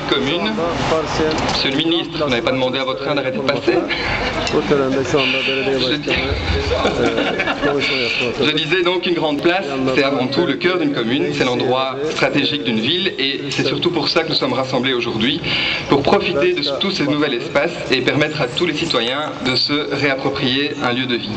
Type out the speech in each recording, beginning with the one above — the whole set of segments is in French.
commune. Monsieur le ministre, vous n'avez pas demandé à votre train d'arrêter de passer. Je disais donc qu'une grande place, c'est avant tout le cœur d'une commune, c'est l'endroit stratégique d'une ville et c'est surtout pour ça que nous sommes rassemblés aujourd'hui, pour profiter de tous ces nouveaux espaces et permettre à tous les citoyens de se réapproprier un lieu de vie.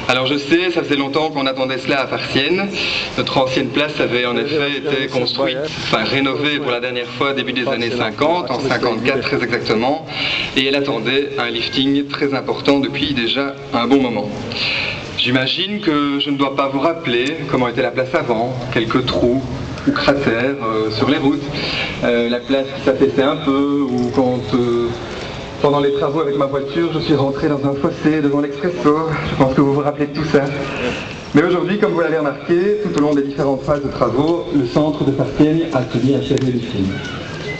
Alors je sais, ça faisait longtemps qu'on attendait cela à Farciennes. Notre ancienne place avait en effet été construite, enfin rénovée pour la dernière fois début des années 50, en 54 très exactement, et elle attendait un lifting très important depuis déjà un bon moment. J'imagine que je ne dois pas vous rappeler comment était la place avant, quelques trous ou cratères sur les routes, la place qui s'affaissait un peu, ou quand pendant les travaux avec ma voiture, je suis rentré dans un fossé devant l'Expresso. Je pense que vous vous rappelez de tout ça. Mais aujourd'hui, comme vous l'avez remarqué, tout au long des différentes phases de travaux, le centre de Farciennes a tenu à chercher le film.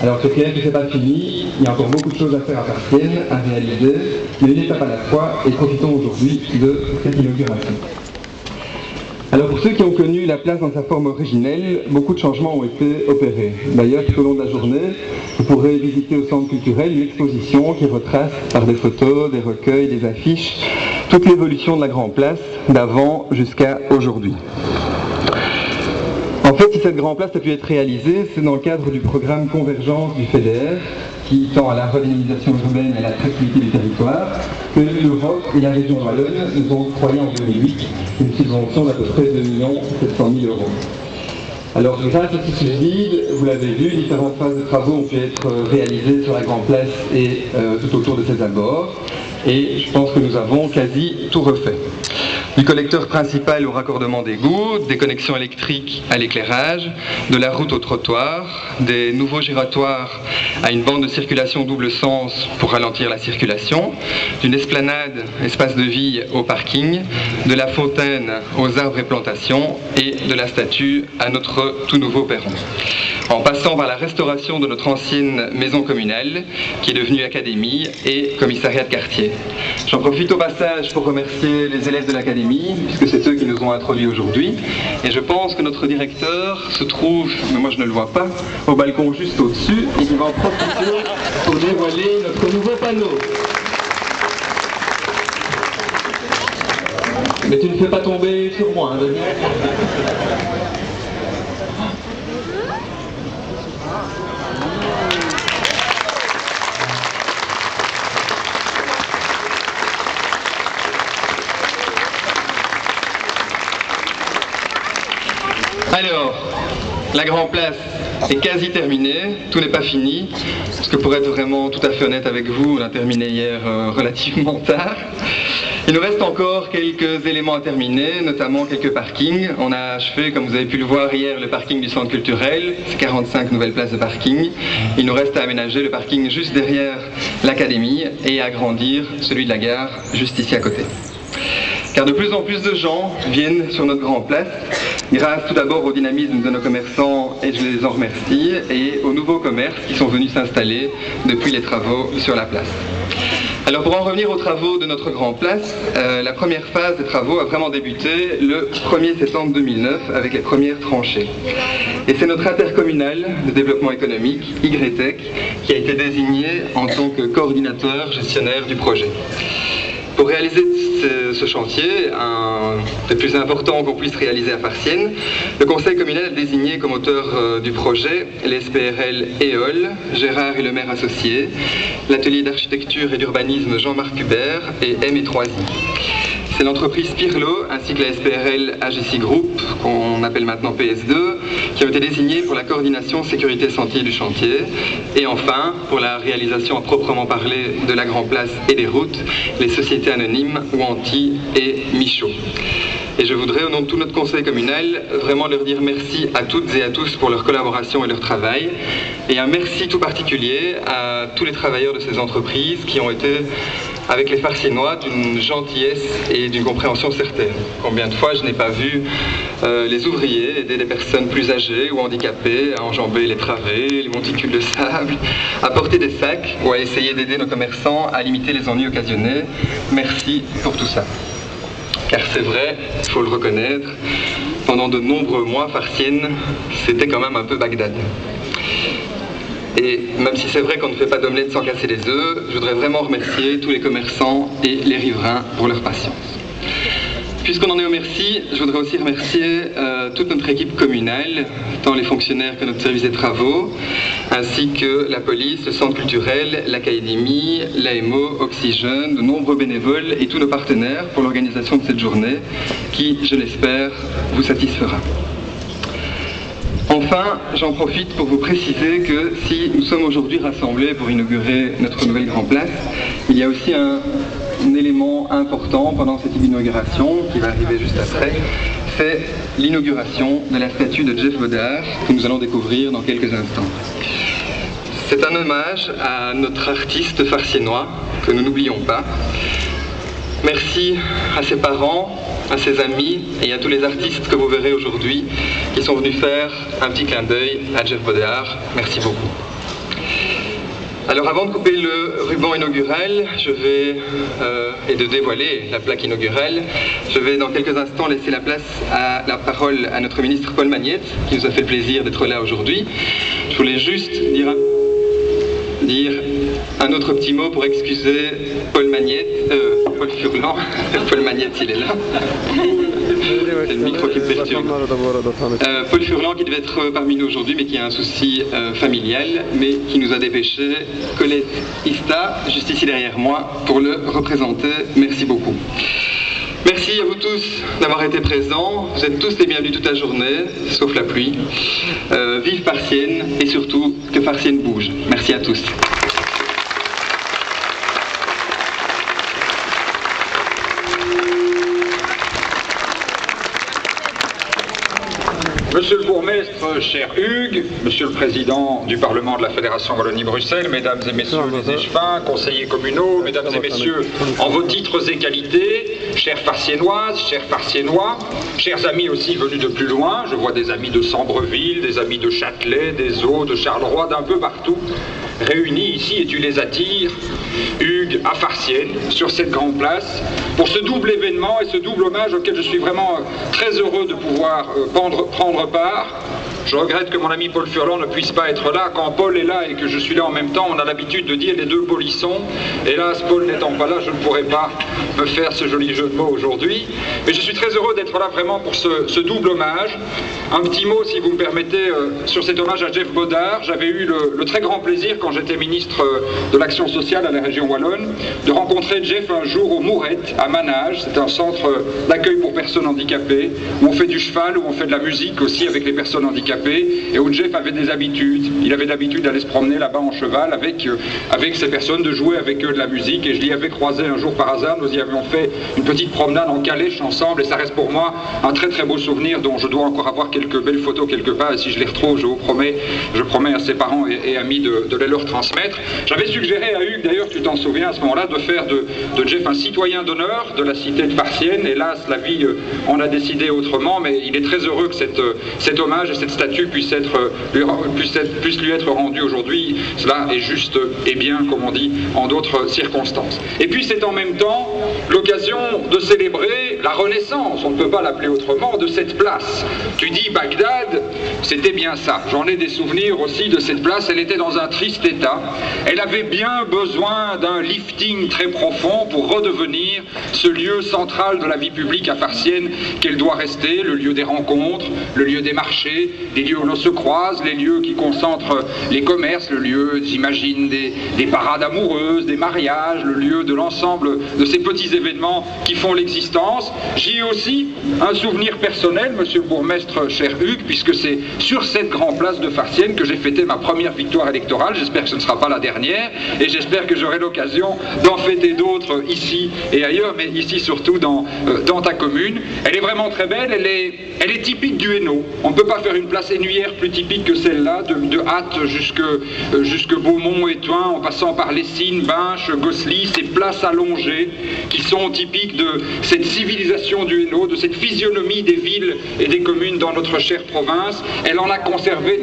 Alors c'est clair que ce n'est pas fini, il y a encore beaucoup de choses à faire à Farciennes, à réaliser, mais une étape à la fois, et profitons aujourd'hui de cette inauguration. Alors pour ceux qui ont connu la place dans sa forme originelle, beaucoup de changements ont été opérés. D'ailleurs, tout au long de la journée, vous pourrez visiter au centre culturel une exposition qui retrace par des photos, des recueils, des affiches, toute l'évolution de la Grand Place, d'avant jusqu'à aujourd'hui. En fait, si cette Grand Place a pu être réalisée, c'est dans le cadre du programme Convergence du FEDER, qui tend à la redynamisation urbaine et à l'attractivité du territoire, que l'Europe et la région Wallonne nous ont octroyé en 2008 une subvention d'à peu près 2 700 000 €. Alors grâce à ce subside, vous l'avez vu, différentes phases de travaux ont pu être réalisées sur la Grand Place et tout autour de ses abords, et je pense que nous avons quasi tout refait. Du collecteur principal au raccordement d'égouts, des connexions électriques à l'éclairage, de la route au trottoir, des nouveaux giratoires à une bande de circulation double sens pour ralentir la circulation, d'une esplanade, espace de vie au parking, de la fontaine aux arbres et plantations et de la statue à notre tout nouveau perron. En passant par la restauration de notre ancienne maison communale, qui est devenue académie et commissariat de quartier. J'en profite au passage pour remercier les élèves de l'académie, puisque c'est eux qui nous ont introduits aujourd'hui. Et je pense que notre directeur se trouve, mais moi je ne le vois pas, au balcon juste au-dessus, et qui va en profiter pour dévoiler notre nouveau panneau. Mais tu ne fais pas tomber sur moi, hein, Denis. Alors, la Grand Place est quasi terminée, tout n'est pas fini, parce que pour être vraiment tout à fait honnête avec vous, on a terminé hier relativement tard. Il nous reste encore quelques éléments à terminer, notamment quelques parkings. On a achevé, comme vous avez pu le voir hier, le parking du centre culturel, c'est 45 nouvelles places de parking. Il nous reste à aménager le parking juste derrière l'académie et à agrandir celui de la gare, juste ici à côté. Car de plus en plus de gens viennent sur notre Grand Place, grâce tout d'abord au dynamisme de nos commerçants, et je les en remercie, et aux nouveaux commerces qui sont venus s'installer depuis les travaux sur la place. Alors pour en revenir aux travaux de notre Grand Place, la première phase des travaux a vraiment débuté le 1er septembre 2009 avec les premières tranchées. Et c'est notre intercommunal de développement économique, YTEC, qui a été désigné en tant que coordinateur gestionnaire du projet. Pour réaliser ce chantier, un des plus importants qu'on puisse réaliser à Farciennes, le conseil communal a désigné comme auteur du projet les SPRL EOL, Gérard et le maire associé, l'atelier d'architecture et d'urbanisme Jean-Marc Hubert et M3I. C'est l'entreprise Pirlo ainsi que la SPRL AGC Group, qu'on appelle maintenant PS2, qui ont été désignés pour la coordination sécurité sentier du chantier. Et enfin, pour la réalisation à proprement parler de la Grand Place et des routes, les sociétés anonymes Wanty et Michaud. Et je voudrais, au nom de tout notre conseil communal, vraiment leur dire merci à toutes et à tous pour leur collaboration et leur travail. Et un merci tout particulier à tous les travailleurs de ces entreprises qui ont été, avec les Farciennois, d'une gentillesse et d'une compréhension certaine. Combien de fois je n'ai pas vu les ouvriers aider des personnes plus âgées ou handicapées à enjamber les travées, les monticules de sable, à porter des sacs ou à essayer d'aider nos commerçants à limiter les ennuis occasionnés. Merci pour tout ça. Car c'est vrai, il faut le reconnaître, pendant de nombreux mois, Farciennes, c'était quand même un peu Bagdad. Et même si c'est vrai qu'on ne fait pas d'omelette sans casser les œufs, je voudrais vraiment remercier tous les commerçants et les riverains pour leur patience. Puisqu'on en est au merci, je voudrais aussi remercier toute notre équipe communale, tant les fonctionnaires que notre service des travaux, ainsi que la police, le centre culturel, l'académie, l'AMO, Oxygène, de nombreux bénévoles et tous nos partenaires pour l'organisation de cette journée qui, je l'espère, vous satisfera. Enfin, j'en profite pour vous préciser que si nous sommes aujourd'hui rassemblés pour inaugurer notre nouvelle Grand Place, il y a aussi un élément important pendant cette inauguration, qui va arriver juste après, c'est l'inauguration de la statue de Jeff Bodard, que nous allons découvrir dans quelques instants. C'est un hommage à notre artiste farciennois, que nous n'oublions pas. Merci à ses parents, à ses amis et à tous les artistes que vous verrez aujourd'hui qui sont venus faire un petit clin d'œil à Jeff Bodard. Merci beaucoup. Alors avant de couper le ruban inaugural et de dévoiler la plaque inaugurale, je vais dans quelques instants laisser la parole à notre ministre Paul Magnette, qui nous a fait le plaisir d'être là aujourd'hui. Je voulais juste dire un autre petit mot pour excuser Paul Furlan. Paul Magnette, il est là. C'est le micro qui me perturbe. Paul Furlan qui devait être parmi nous aujourd'hui, mais qui a un souci familial, mais qui nous a dépêché. Colette Ista, juste ici derrière moi, pour le représenter. Merci beaucoup. Merci à vous tous d'avoir été présents. Vous êtes tous les bienvenus toute la journée, sauf la pluie. Vive Farciennes et surtout que Farciennes bouge. Merci à tous. Monsieur le bourgmestre, cher Hugues, monsieur le président du Parlement de la Fédération Wallonie-Bruxelles, mesdames et messieurs les échevins, conseillers communaux, mesdames et messieurs, en vos titres et qualités, chères Farciennoises, chers Farciennois, chers amis aussi venus de plus loin, je vois des amis de Sambreville, des amis de Châtelet, des Eaux, de Charleroi, d'un peu partout, réunis ici et tu les attires, Hugues, à Farciennes, sur cette grande place, pour ce double événement et ce double hommage auquel je suis vraiment très heureux de pouvoir prendre part. Je regrette que mon ami Paul Furlan ne puisse pas être là. Quand Paul est là et que je suis là en même temps, on a l'habitude de dire les deux polissons. Hélas, Paul n'étant pas là, je ne pourrais pas me faire ce joli jeu de mots aujourd'hui. Mais je suis très heureux d'être là vraiment pour ce double hommage. Un petit mot, si vous me permettez, sur cet hommage à Jeff Bodard. J'avais eu le très grand plaisir, quand j'étais ministre de l'Action sociale à la région wallonne, de rencontrer Jeff un jour au Mourette, à Manage. C'est un centre d'accueil pour personnes handicapées, où on fait du cheval, où on fait de la musique aussi avec les personnes handicapées, et où Jeff avait des habitudes. Il avait l'habitude d'aller se promener là-bas en cheval avec ces personnes, de jouer avec eux de la musique, et je l'y avais croisé un jour par hasard. Nous y avions fait une petite promenade en calèche ensemble, et ça reste pour moi un très très beau souvenir dont je dois encore avoir quelques belles photos quelque part, et si je les retrouve, je promets à ses parents et amis de les leur transmettre. J'avais suggéré à Hugues, d'ailleurs tu t'en souviens à ce moment-là, de faire de Jeff un citoyen d'honneur de la cité de Farciennes. Hélas, la vie en a décidé autrement, mais il est très heureux que cet hommage et cette statue puisse lui être rendue aujourd'hui. Cela est juste et bien, comme on dit, en d'autres circonstances. Et puis c'est en même temps l'occasion de célébrer la renaissance, on ne peut pas l'appeler autrement, de cette place. Tu dis Bagdad, c'était bien ça. J'en ai des souvenirs aussi de cette place. Elle était dans un triste état. Elle avait bien besoin d'un lifting très profond pour redevenir ce lieu central de la vie publique à Farciennes qu'elle doit rester, le lieu des rencontres, le lieu des marchés, les lieux où l'on se croise, les lieux qui concentrent les commerces, le lieu, j'imagine, des parades amoureuses, des mariages, le lieu de l'ensemble de ces petits événements qui font l'existence. J'y ai aussi un souvenir personnel, monsieur le bourgmestre, cher Hugues, puisque c'est sur cette grande place de Farciennes que j'ai fêté ma première victoire électorale. J'espère que ce ne sera pas la dernière, et j'espère que j'aurai l'occasion d'en fêter d'autres ici et ailleurs, mais ici surtout dans ta commune. Elle est vraiment très belle, elle est typique du Hainaut. On ne peut pas faire une place hainuyère plus typique que celle-là, de Hâte jusque Beaumont et Thuin, en passant par Lessines, Binche, Gosselies, ces places allongées qui sont typiques de cette civilisation du Hainaut, de cette physionomie des villes et des communes dans notre chère province. Elle en a conservé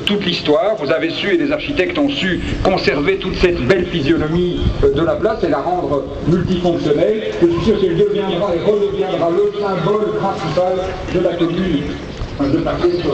toute l'histoire. Vous avez su, et les architectes ont su, conserver toute cette belle physionomie de la place et la rendre multifonctionnelle. Je suis sûr qu'elle deviendra et redeviendra le symbole principal de la commune de papier sur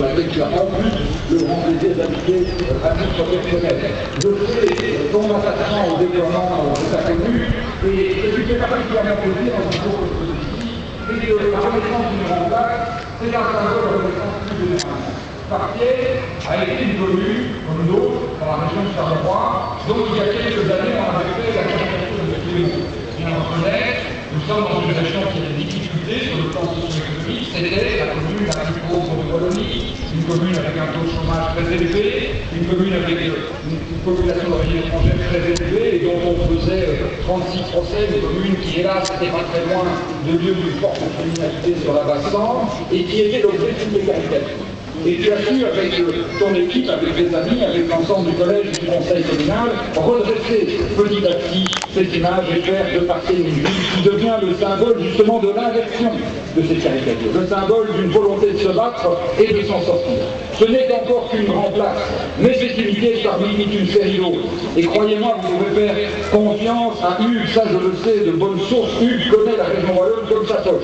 laquelle tu as en plus le grand plaisir d'habiter à titre personnel. Je sais ton attachement au déploiement de ta commune et tu fais particulièrement plaisir dans un jour comme celui-ci, et que la renaissance du Grand Lac, c'est un symbole de renaissance plus généralement. Parquet a été une commune comme l'autre dans la région de Charleroi, donc il y a quelques années on avait fait la candidature de Clément. Bien reconnaître, nous sommes dans une région qui a des difficultés sur le plan socio-économique, c'était la commune la plus pauvre de Wallonie, une commune avec un taux de chômage très élevé, une commune avec une population d'origine étrangère très élevée et dont on faisait 36%, une commune qui hélas n'était pas très loin de lieux d'une forte criminalité sur la Basse-Sambre et qui était l'objet de toutes les caricatures. Et tu as su, avec ton équipe, avec tes amis, avec l'ensemble du collège et du conseil communal, redresser petit à petit cette image et faire de Parquet une ville qui devient le symbole justement de l'inversion de ces caricatures, le symbole d'une volonté de se battre et de s'en sortir. Ce n'est qu'encore qu'une grande place, mais c'est imité par limite une série d'autres. Et croyez-moi, vous devez faire confiance à Hugues, ça je le sais de bonne source, Hugues connaît la région wallonne comme sa poche.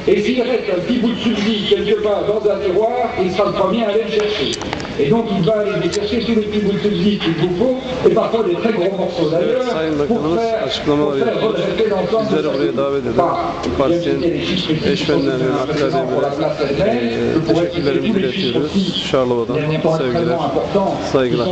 Et s'il reste un petit bout de subside quelque part dans un tiroir, il sera le premier à aller le chercher. Et donc il va aller chercher tous les petits bouts de subside qu'il vous faut, et parfois des très gros morceaux d'ailleurs, pour faire redresser l'ensemble de sa Partinin eşmenlerine, akademilere teşekkürlerimizi iletiyoruz. Şarlova'dan sevgiler, saygılar.